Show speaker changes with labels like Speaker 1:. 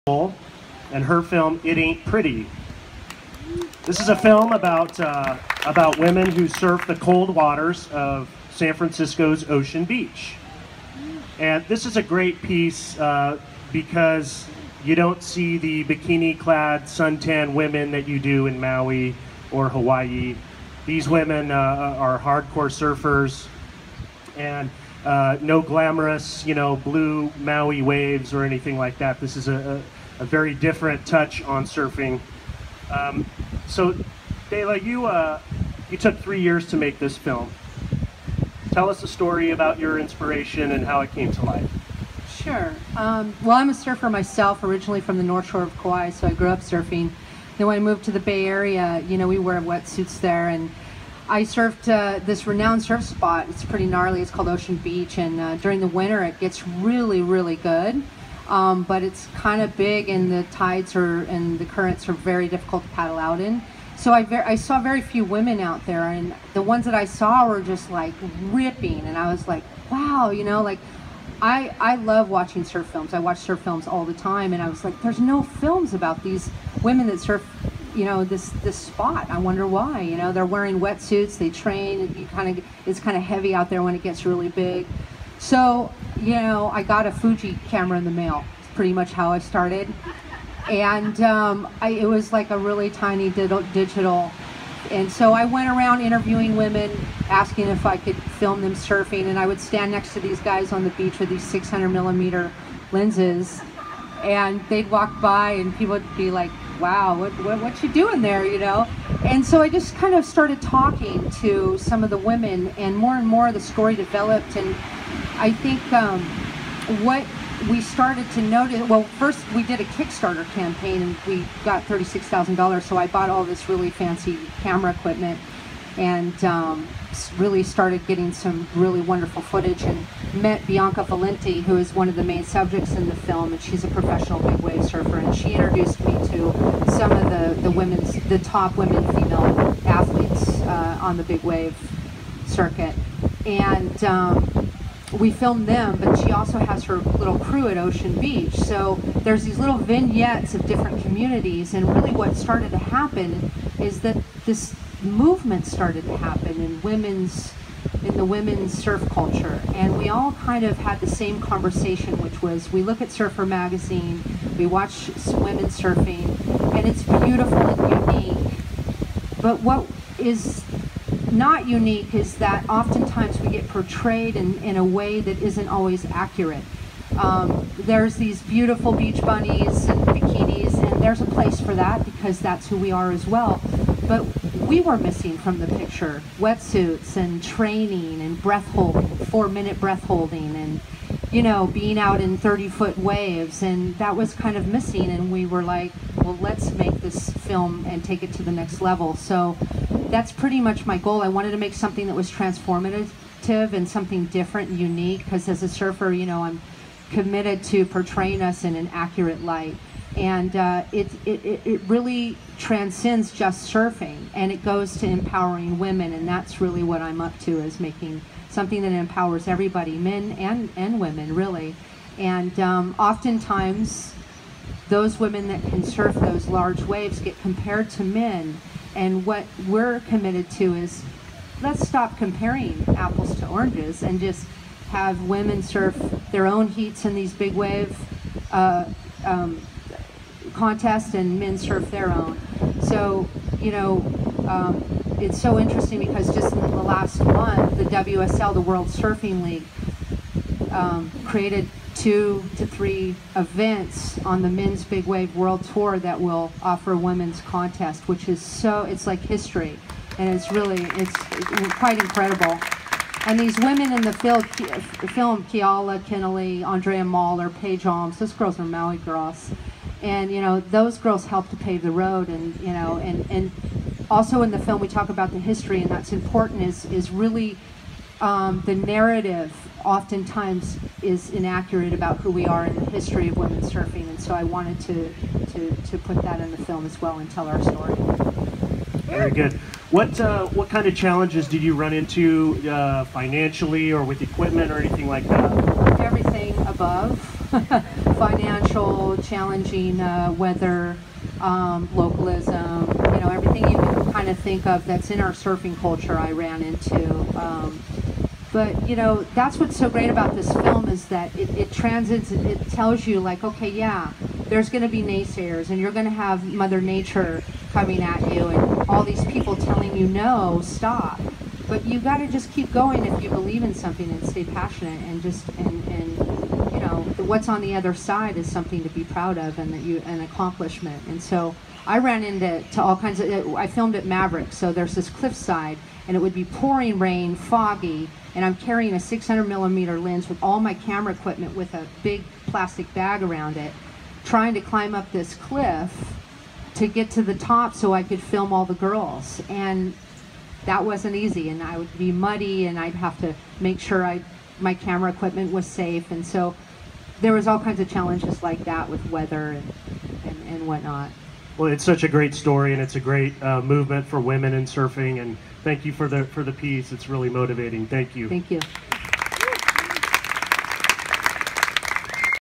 Speaker 1: and her film It Ain't Pretty. This is a film about women who surf the cold waters of San Francisco's Ocean Beach. And this is a great piece because you don't see the bikini-clad suntan women that you do in Maui or Hawaii. These women are hardcore surfers, and no glamorous, blue Maui waves or anything like that. This is a very different touch on surfing. So, Dela, you took 3 years to make this film. Tell us a story about your inspiration and how it came to life.
Speaker 2: Sure. Well, I'm a surfer myself, originally from the North Shore of Kauai, so I grew up surfing. Then when I moved to the Bay Area, we wear wetsuits there, and I surfed this renowned surf spot. It's pretty gnarly. It's called Ocean Beach, and during the winter it gets really, really good. But it's kind of big, and the tides and the currents are very difficult to paddle out in. So I saw very few women out there, and the ones that I saw were just like ripping, and I was like, wow, I love watching surf films. I watch surf films all the time, and I was like, there's no films about these women that surf, this spot. I wonder why. They're wearing wetsuits, they train, it's kind of heavy out there when it gets really big. So, I got a Fuji camera in the mail. It's pretty much how I started. And it was like a really tiny digital. And so I went around interviewing women, asking if I could film them surfing. And I would stand next to these guys on the beach with these 600mm lenses. And they'd walk by and people would be like, wow, what you doing there, And so I just kind of started talking to some of the women, and more the story developed. And I think what we started to notice, well, first we did a Kickstarter campaign and we got $36,000, so I bought all this really fancy camera equipment and really started getting some really wonderful footage, and met Bianca Valenti, who is one of the main subjects in the film, and she's a professional big wave surfer, and she introduced me to some of the top women female athletes on the big wave circuit. And we filmed them, but she also has her little crew at Ocean Beach. So there's these little vignettes of different communities, and really what started to happen is that this movement started to happen in the women's surf culture. And we all kind of had the same conversation, which was, we look at Surfer Magazine, we watch women surfing, and it's beautiful and unique. But what is not unique is that oftentimes we get portrayed in a way that isn't always accurate. There's these beautiful beach bunnies and bikinis, and there's a place for that because that's who we are as well. But we were missing from the picture wetsuits and training and breath holding, 4-minute breath holding, and being out in 30-foot waves, and that was kind of missing. And we were like, well, let's make this film and take it to the next level. So that's pretty much my goal. I wanted to make something that was transformative and something different and unique, because as a surfer, I'm committed to portraying us in an accurate light. And it really transcends just surfing, and it goes to empowering women, and that's really what I'm up to, is making something that empowers everybody, men and women, really. And oftentimes those women that can surf those large waves get compared to men, and what we're committed to is, let's stop comparing apples to oranges and just have women surf their own heats in these big wave contests, and men surf their own. So, it's so interesting because just in the last month, the WSL, the World Surfing League, created 2 to 3 events on the Men's Big Wave World Tour that will offer women's contest, which is it's like history, and it's quite incredible. And these women in the film, Keala Kennelly, Andrea Mahler, Paige Alms, those girls are Maui girls. And those girls helped to pave the road, and and also in the film we talk about the history, and that's important. Is really the narrative oftentimes is inaccurate about who we are in the history of women surfing, and so I wanted to put that in the film as well and tell our story.
Speaker 1: Very good. What kind of challenges did you run into financially or with equipment or anything like that?
Speaker 2: Everything above. financial, challenging weather, localism, everything you can kind of think of that's in our surfing culture I ran into. But that's what's so great about this film, is that it transits, it tells you, like, okay, yeah, there's going to be naysayers, and you're going to have Mother Nature coming at you, and all these people telling you, no, stop. But you got to just keep going if you believe in something, and stay passionate, and what's on the other side is something to be proud of, and an accomplishment. And so I ran into all kinds of, I filmed at Maverick, so there's this cliffside, and it would be pouring rain, foggy, and I'm carrying a 600mm lens with all my camera equipment with a big plastic bag around it, trying to climb up this cliff to get to the top so I could film all the girls. And that wasn't easy, and I would be muddy, and I'd have to make sure my camera equipment was safe. And so there was all kinds of challenges like that with weather and whatnot.
Speaker 1: Well, it's such a great story, and it's a great movement for women in surfing. And thank you for the piece. It's really motivating. Thank you.
Speaker 2: Thank you.